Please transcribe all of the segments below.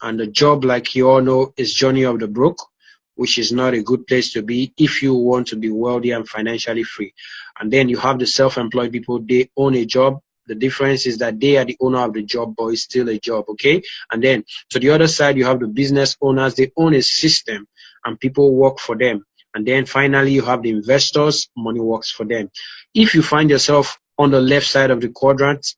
And the job, like you all know, is journey of the broke, which is not a good place to be if you want to be wealthy and financially free. And then you have the self-employed people, they own a job. The difference is that they are the owner of the job, but it's still a job, okay? And then to the other side, you have the business owners, they own a system and people work for them. And then finally, you have the investors, money works for them. If you find yourself on the left side of the quadrant,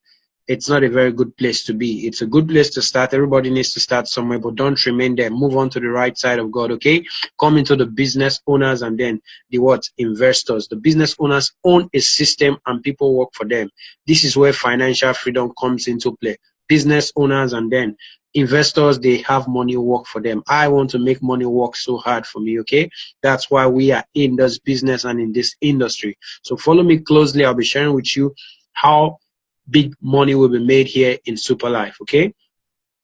it's not a very good place to be. It's a good place to start. Everybody needs to start somewhere, but don't remain there. Move on to the right side of God, okay? Come into the business owners and then the what? Investors. The business owners own a system and people work for them. This is where financial freedom comes into play. Business owners and then investors, they have money work for them. I want to make money work so hard for me, okay? That's why we are in this business and in this industry. So follow me closely. I'll be sharing with you how big money will be made here in Superlife, okay?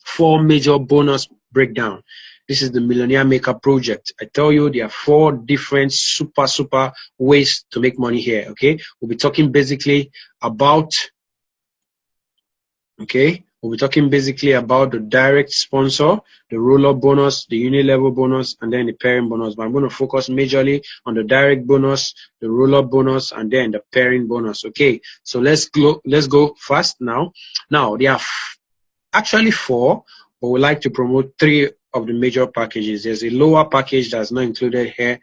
4 major bonus breakdown. This is the Millennium Maker project. I tell you, there are 4 different super ways to make money here, okay? We'll be talking basically about, okay? We'll be talking basically about the direct sponsor, the roll-up bonus, the uni-level bonus, and then the pairing bonus. But I'm going to focus majorly on the direct bonus, the roll-up bonus, and then the pairing bonus. Okay, so let's go fast now. Now, there are actually 4, but we like to promote 3 of the major packages. There's a lower package that's not included here,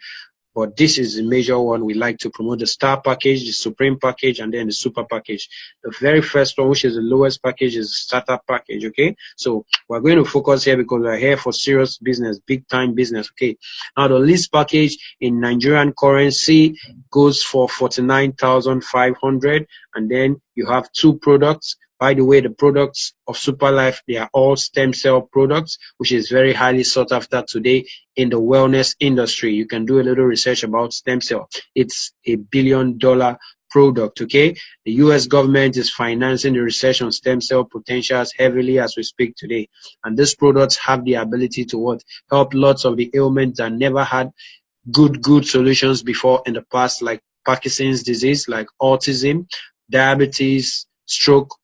but this is the major one. We like to promote the star package, the supreme package, and then the super package. The very first one, which is the lowest package, is the startup package, okay? So we're going to focus here because we're here for serious business, big time business, okay? Now the least package in Nigerian currency goes for 49,500, and then you have 2 products. By the way, the products of Superlife, they are all stem cell products, which is very highly sought after today in the wellness industry. You can do a little research about stem cell. It's a $1 billion product, okay? The US government is financing the research on stem cell potentials heavily as we speak today. And these products have the ability to what? Help lots of the ailments that never had good solutions before in the past, like Parkinson's disease, like autism, diabetes, stroke,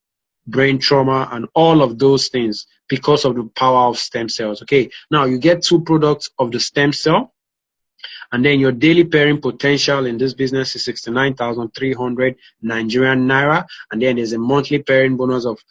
brain trauma, and all of those things because of the power of stem cells. Okay, now you get 2 products of the stem cell, and then your daily pairing potential in this business is 69,300 Nigerian naira, and then there's a monthly pairing bonus of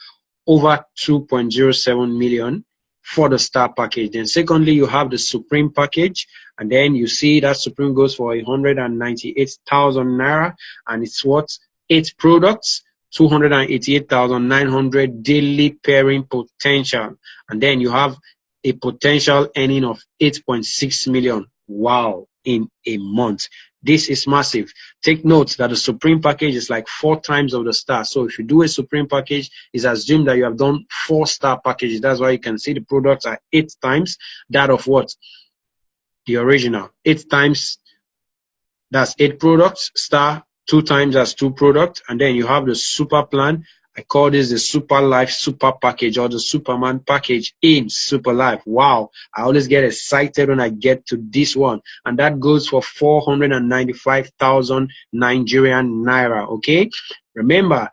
over 2.07 million for the star package. Then secondly, you have the supreme package, and then you see that supreme goes for 198,000 naira, and it's what? 8 products, 288,900 daily pairing potential, and then you have a potential earning of 8.6 million. Wow, in a month. This is massive. Take note that the supreme package is like 4 times of the star. So if you do a supreme package, it's assumed that you have done 4 star packages. That's why you can see the products are 8 times that of what? The original. 8 times, that's 8 products. Star 2 times, that's 2 products. And then you have the super plan. I call this the Superlife super package, or the Superman package in Superlife. Wow, I always get excited when I get to this one, and that goes for 495,000 Nigerian naira. Okay, remember,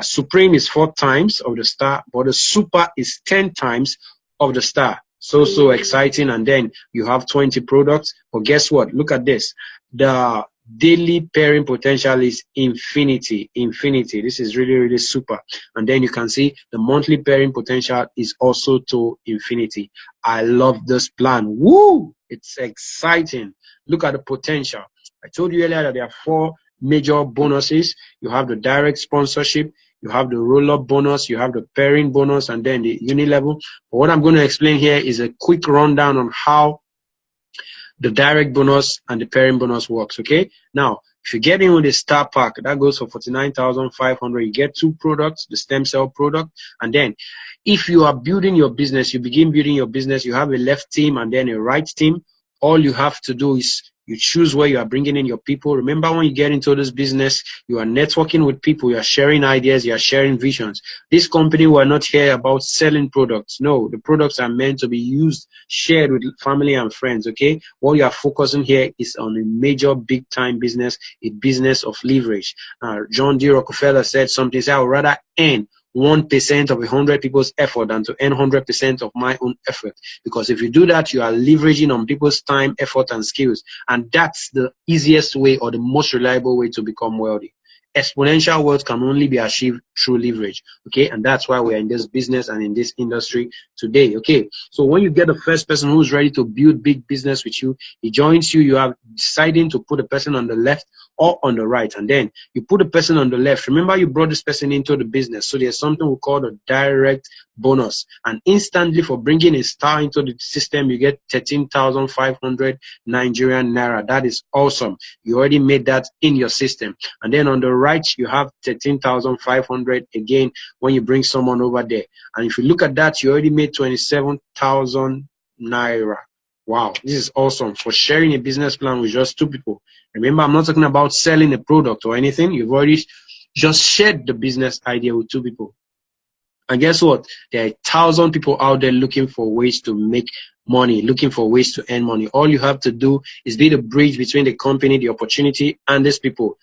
Supreme is 4 times of the star, but the Super is 10 times of the star. So exciting. And then you have 20 products. But guess what? Look at this. The daily pairing potential is infinity. This is really super. And then you can see the monthly pairing potential is also to infinity. I love this plan. Woo! It's exciting. Look at the potential. I told you earlier that there are 4 major bonuses. You have the direct sponsorship, you have the roll-up bonus, you have the pairing bonus, and then the uni-level. But what I'm going to explain here is a quick rundown on how the direct bonus and the pairing bonus works. Okay, now if you get in with the star pack, that goes for 49,500. You get 2 products, the stem cell product, and then if you are building your business, you begin building your business, you have a left team and then a right team. All you have to do is you choose where you are bringing in your people. Remember, when you get into this business, you are networking with people, you are sharing ideas, you are sharing visions. This company, we're not here about selling products. No, the products are meant to be used, shared with family and friends, okay? What you are focusing here is on a major big time business, a business of leverage. John D. Rockefeller said something, say, I would rather earn 1% of 100 people's effort than to earn 100% of my own effort. Because if you do that, you are leveraging on people's time, effort, and skills. And that's the easiest way or the most reliable way to become wealthy. Exponential wealth can only be achieved through leverage. Okay, and that's why we're in this business and in this industry today. Okay, so when you get the first person who's ready to build big business with you, he joins you. You are deciding to put the person on the left or on the right, and then you put the person on the left. Remember, you brought this person into the business, so there's something we call the direct bonus, and instantly for bringing a star into the system, you get 13,500 Nigerian naira. That is awesome. You already made that in your system. And then on the right, you have 13,500 again when you bring someone over there. And if you look at that, you already made 27,000 naira. Wow, this is awesome for sharing a business plan with just two people. Remember, I'm not talking about selling a product or anything. You've already just shared the business idea with two people. And guess what? There are 1,000 people out there looking for ways to make money, looking for ways to earn money. All you have to do is be the bridge between the company, the opportunity, and these people.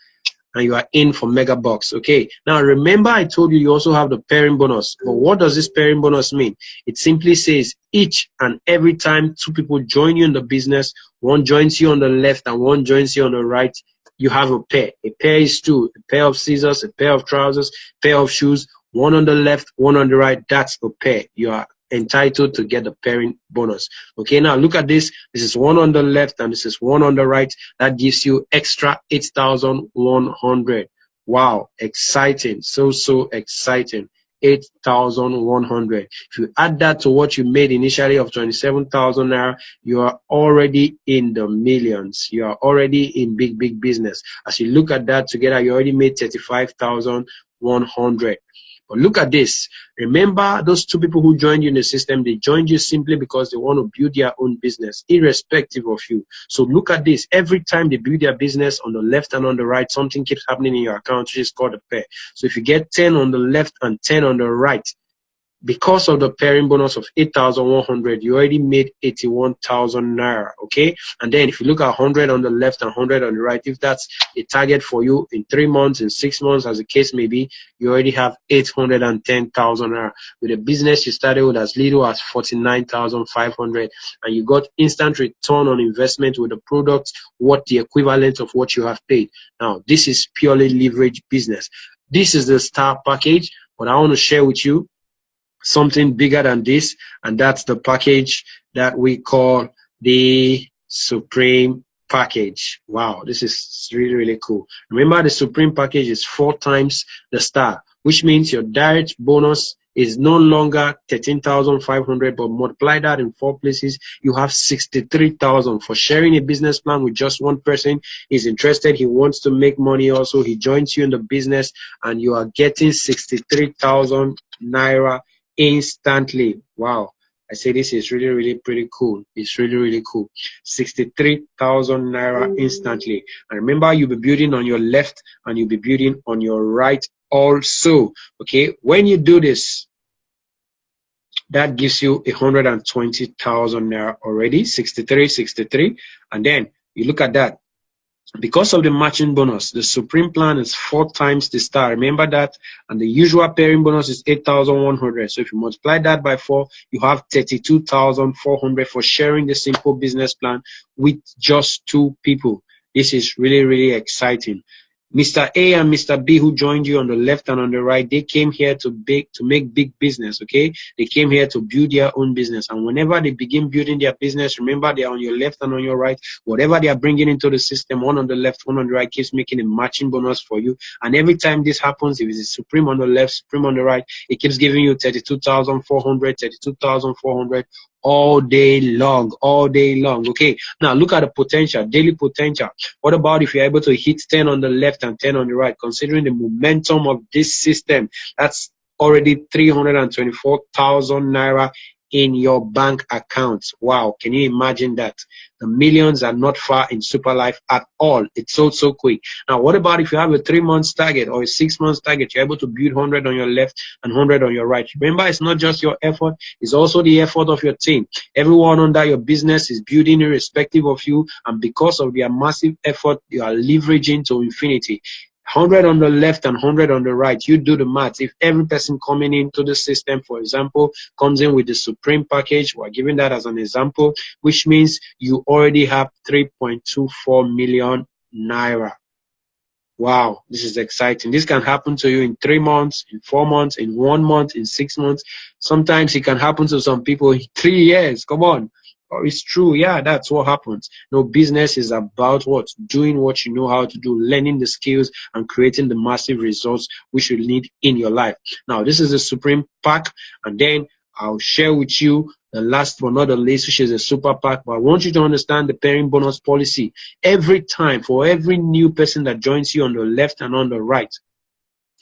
And you are in for mega bucks. Okay. Now remember, I told you also have the pairing bonus. But what does this pairing bonus mean? It simply says each and every time two people join you in the business, one joins you on the left and one joins you on the right, you have a pair. A pair is two, a pair of scissors, a pair of trousers, a pair of shoes, one on the left, one on the right. That's a pair. You are entitled to get the pairing bonus. Okay, now look at this. This is one on the left and this is one on the right. That gives you extra 8,100. Wow, exciting. So exciting. 8,100. If you add that to what you made initially of 27,000 naira, you are already in the millions. You are already in big business. As you look at that together, you already made 35,100. But look at this. Remember, those two people who joined you in the system, they joined you simply because they want to build their own business, irrespective of you. So look at this. Every time they build their business on the left and on the right, something keeps happening in your account, which is called a pair. So if you get 10 on the left and 10 on the right, because of the pairing bonus of 8,100, you already made 81,000 naira. Okay, and then if you look at 100 on the left and 100 on the right, if that's a target for you in 3 months, in 6 months, as the case may be, you already have 810,000 naira. With a business you started with as little as 49,500, and you got instant return on investment with the product, what the equivalent of what you have paid. Now, this is purely leverage business. This is the star package, but I want to share with you something bigger than this, and that's the package that we call the Supreme package. Wow, this is really cool. Remember, the Supreme package is 4 times the star, which means your direct bonus is no longer 13,500, but multiply that in 4 places, you have 63,000 for sharing a business plan with just one person. He's interested, he wants to make money also, he joins you in the business, and you are getting 63,000 naira instantly. Wow, I say this is really pretty cool. It's really cool. 63,000 naira instantly. And remember, you'll be building on your left and you'll be building on your right also. Okay, when you do this, that gives you 120,000 naira already. 63, and then you look at that. Because of the matching bonus, the Supreme plan is 4 times the star. Remember that. And the usual pairing bonus is 8,100. So if you multiply that by 4, you have 32,400 for sharing the simple business plan with just 2 people. This is really exciting. Mr. A and Mr. B, who joined you on the left and on the right, they came here to make big business, okay? They came here to build their own business. And whenever they begin building their business, remember, they're on your left and on your right. Whatever they are bringing into the system, one on the left, one on the right, keeps making a matching bonus for you. And every time this happens, if it's Supreme on the left, Supreme on the right, it keeps giving you 32,400 all day long. Okay, now look at the potential, daily potential. What about if you're able to hit 10 on the left and 10 on the right? Considering the momentum of this system, that's already 324,000 naira in your bank account. Wow, can you imagine that? The millions are not far in Superlife at all. It's so quick. Now, what about if you have a 3 months target or a 6 months target? You're able to build 100 on your left and 100 on your right. Remember, it's not just your effort, it's also the effort of your team. Everyone under your business is building irrespective of you, and because of their massive effort, you are leveraging to infinity. 100 on the left and 100 on the right. You do the math. If every person coming into the system, for example, comes in with the Supreme package, we're giving that as an example, which means you already have 3.24 million naira. Wow, this is exciting. This can happen to you in 3 months, in 4 months, in 1 month, in 6 months. Sometimes it can happen to some people in 3 years. Come on. Oh, it's true. Yeah, that's what happens. No, business is about what? Doing what you know how to do, learning the skills and creating the massive results which you need in your life. Now, this is the Supreme Pack, and then I'll share with you the last but not the least, which is a super pack. But I want you to understand the pairing bonus policy. Every time, for every new person that joins you on the left and on the right,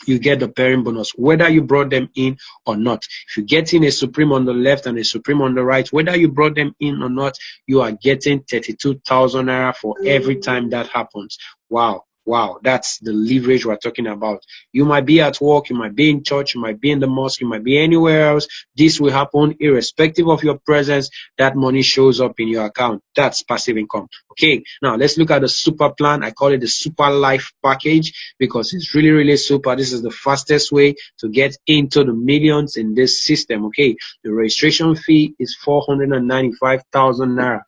you get the pairing bonus, whether you brought them in or not. If you get in a Supreme on the left and a Supreme on the right, whether you brought them in or not, you are getting 32,000 naira for every time that happens. Wow. Wow, that's the leverage we're talking about. You might be at work, you might be in church, you might be in the mosque, you might be anywhere else. This will happen irrespective of your presence. That money shows up in your account. That's passive income. Okay, now let's look at the super plan. I call it the Superlife package because it's really, really super. This is the fastest way to get into the millions in this system. Okay, the registration fee is 495,000 naira.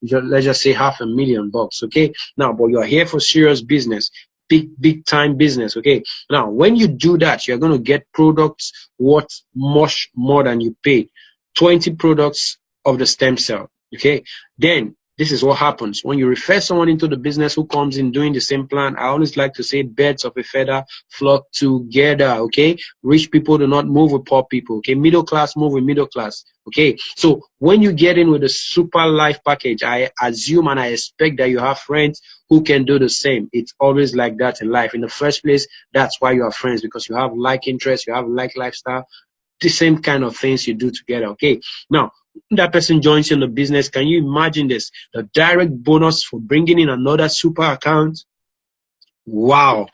Let's just say $500,000. Okay, now, but you're here for serious business, big time business. Okay, now when you do that, you're going to get products worth much more than you paid. 20 products of the stem cell. Okay, then this is what happens when you refer someone into the business who comes in doing the same plan. I always like to say birds of a feather flock together. Okay, rich people do not move with poor people. Okay, middle class move with middle class. Okay, so when you get in with the super life package, I assume and I expect that you have friends who can do the same. It's always like that in life. In the first place, that's why you are friends, because you have like interests, you have like lifestyle, the same kind of things you do together. Okay, now that person joins you in the business. Can you imagine this? The direct bonus for bringing in another super account. Wow,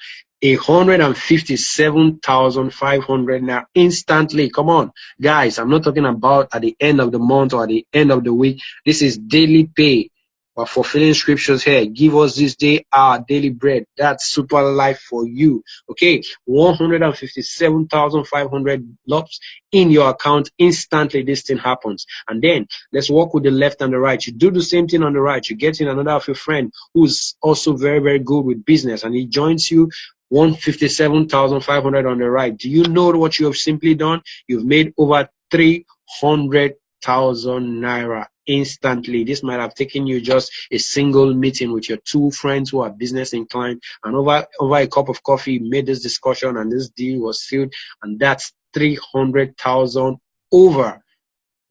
157,500 now instantly. Come on, guys. I'm not talking about at the end of the month or at the end of the week. This is daily pay. We're fulfilling scriptures here. Give us this day our daily bread. That's super life for you. Okay, 157,500 lops in your account instantly. This thing happens, and then let's work with the left and the right. You do the same thing on the right. You get in another of your friend who's also very, very good with business, and he joins you. 157,500 on the right. Do you know what you have simply done? You've made over 300,000 naira instantly. This might have taken you just a single meeting with your two friends who are business inclined, and over a cup of coffee, you made this discussion and this deal was sealed, and that's 300,000 over.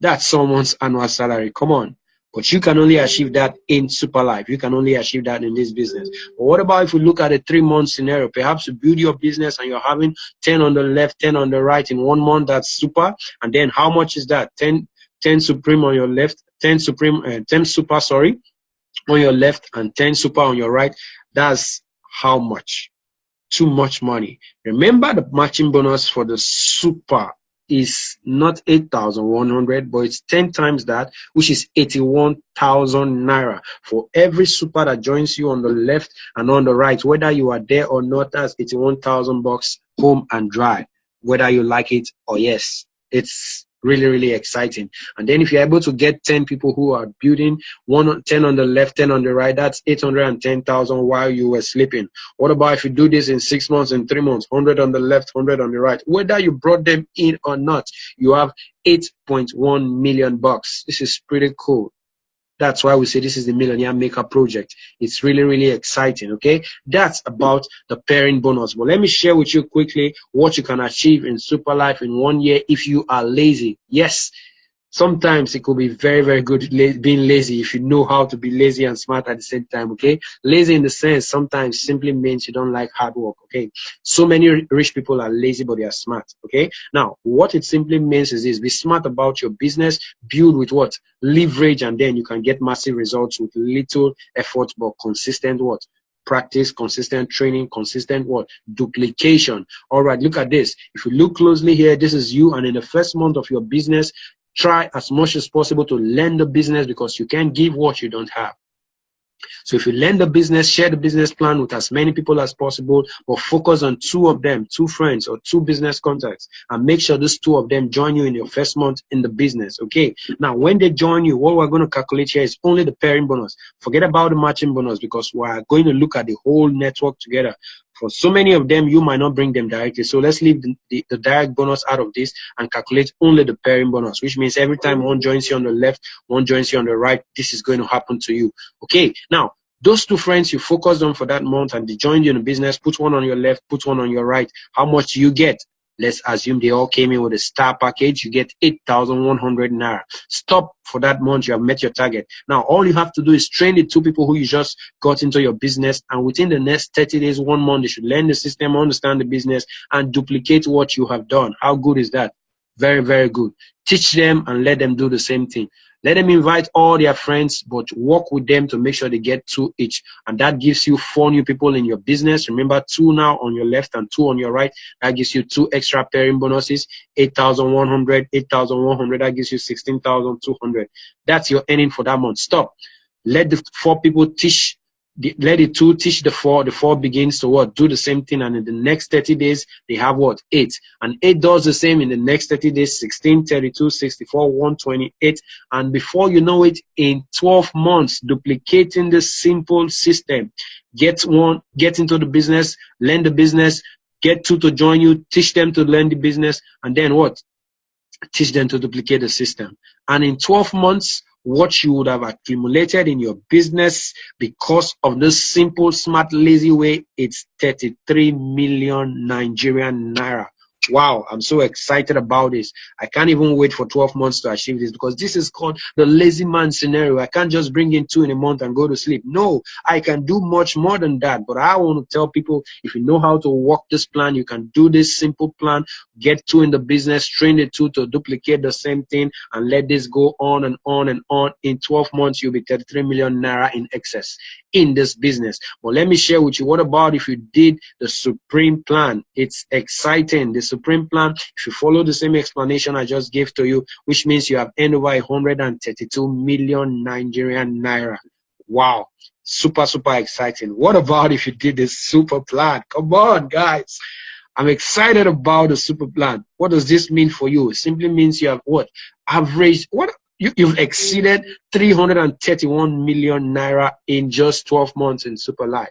That's someone's annual salary. Come on. But you can only achieve that in Superlife. You can only achieve that in this business. But what about if we look at a 3-month scenario? Perhaps you build your business and you're having 10 on the left, 10 on the right in 1 month. That's super. And then how much is that? 10 Supreme on your left, 10 super, sorry, on your left and 10 super on your right. That's how much? Too much money. Remember, the matching bonus for the super is not 8,100, but it's 10 times that, which is 81,000 naira for every super that joins you on the left and on the right. Whether you are there or not, that's 81,000 bucks home and dry, whether you like it or yes. It's really, really exciting. And then if you're able to get 10 people who are building 10 on the left, 10 on the right, that's 810,000 while you were sleeping. What about if you do this in 6 months and 3 months, 100 on the left, 100 on the right, whether you brought them in or not, you have 8.1 million bucks. This is pretty cool. That's why we say this is the Millennium Maker project. It's really, really exciting, okay? That's about the pairing bonus. But let me share with you quickly what you can achieve in Superlife in 1 year if you are lazy. Yes, sometimes it could be very, very good being lazy if you know how to be lazy and smart at the same time, okay? Lazy in the sense sometimes simply means you don't like hard work, okay? So many rich people are lazy, but they are smart, okay? Now, what it simply means is this: be smart about your business, build with what? Leverage, and then you can get massive results with little effort, but consistent what? Practice, consistent training, consistent what? Duplication. All right, look at this. If you look closely here, this is you, and in the first month of your business, try as much as possible to learn the business, because you can't give what you don't have. So if you learn the business, share the business plan with as many people as possible, but focus on two of them, two friends or two business contacts, and make sure those two of them join you in your first month in the business. Okay. Now, when they join you, what we're going to calculate here is only the pairing bonus. Forget about the matching bonus because we're going to look at the whole network together. For so many of them, you might not bring them directly. So let's leave the direct bonus out of this and calculate only the pairing bonus, which means every time one joins you on the left, one joins you on the right, this is going to happen to you. Okay. Now, those two friends you focused on for that month and they joined you in the business, put one on your left, put one on your right. How much do you get? Let's assume they all came in with a star package. You get 8,100 naira. Stop for that month. You have met your target. Now, all you have to do is train the two people who you just got into your business. And within the next 30 days, 1 month, they should learn the system, understand the business, and duplicate what you have done. How good is that? Very, very good. Teach them and let them do the same thing. Let them invite all their friends, but work with them to make sure they get 2 each. And that gives you 4 new people in your business. Remember, 2 now on your left and 2 on your right. That gives you 2 extra pairing bonuses, 8,100, 8,100. That gives you 16,200. That's your earning for that month. Stop. Let the 4 people teach. Let the 2 teach the 4. The 4 begins to what? Do the same thing. And in the next 30 days, they have what? 8. And 8 does the same in the next 30 days. 16, 32, 64, 128. And before you know it, in 12 months, duplicating the simple system. Get into the business, learn the business, get 2 to join you, teach them to learn the business, and then what? Teach them to duplicate the system. And in 12 months, what you would have accumulated in your business because of this simple, smart, lazy way, it's 33 million Nigerian naira. Wow, I'm so excited about this. I can't even wait for 12 months to achieve this because this is called the lazy man scenario. I can't just bring in 2 in a month and go to sleep. No, I can do much more than that. But I want to tell people, if you know how to work this plan, you can do this simple plan, get 2 in the business, train the 2 to duplicate the same thing, and let this go on and on and on. In 12 months, you'll be 33 million naira in excess in this business. But let me share with you, what about if you did the Supreme plan? It's exciting. The Supreme plan, if you follow the same explanation I just gave to you, which means you have earned over 132 million Nigerian naira. Wow. Super, super exciting. What about if you did the super plan? Come on, guys. I'm excited about the super plan. What does this mean for you? It simply means you have what? Average, what? You've exceeded 331 million naira in just 12 months in Superlife.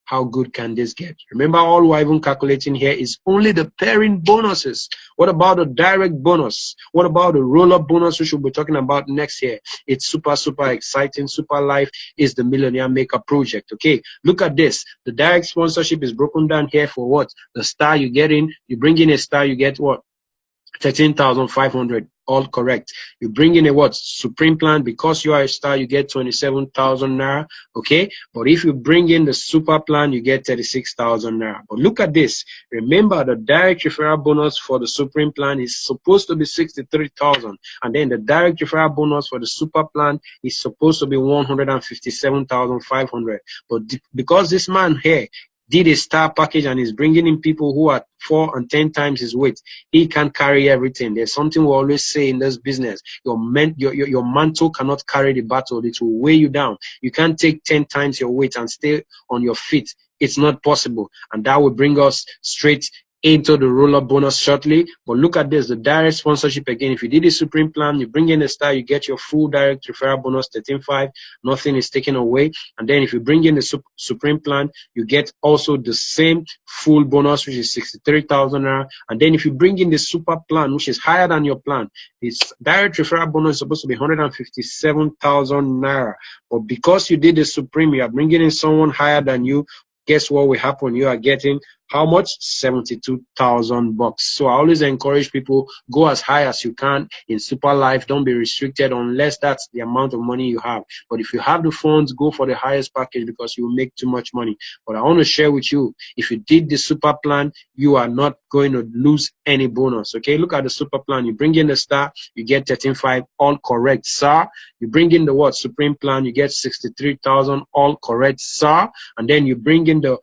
How good can this get? Remember, all we're even calculating here is only the pairing bonuses. What about the direct bonus? What about the roll-up bonus, which we'll be talking about next year? It's super, super exciting. Superlife is the Millennium Maker project. Okay, look at this. The direct sponsorship is broken down here for what? The star you get in. You bring in a star, you get what? 13,500. All correct. You bring in a what? Supreme plan. Because you are a star, you get 27,000 naira. Okay. But if you bring in the super plan, you get 36,000 naira. But look at this. Remember, the direct referral bonus for the Supreme plan is supposed to be 63,000. And then the direct referral bonus for the super plan is supposed to be 157,500. But because this man here did a star package and is bringing in people who are 4 and 10 times his weight, he can carry everything. There's something we always say in this business: your mantle cannot carry the battle. It will weigh you down. You can't take 10 times your weight and stay on your feet. It's not possible. And that will bring us straight into the roll-up bonus shortly. But look at this, the direct sponsorship again. If you did a Supreme plan, you bring in a star, you get your full direct referral bonus, 13.5. Nothing is taken away. And then if you bring in the Supreme plan, you get also the same full bonus, which is 63,000 naira. And then if you bring in the super plan, which is higher than your plan, this direct referral bonus is supposed to be 157,000 naira. But because you did the Supreme, you are bringing in someone higher than you. Guess what will happen? You are getting how much? 72,000 bucks. So I always encourage people, go as high as you can in Superlife. Don't be restricted unless that's the amount of money you have. But if you have the funds, go for the highest package because you will make too much money. But I want to share with you, if you did the super plan, you are not going to lose any bonus. Okay, look at the super plan. You bring in the star, you get 13.5, all correct, sir. You bring in the what? Supreme plan, you get 63,000, all correct, sir. And then you bring in the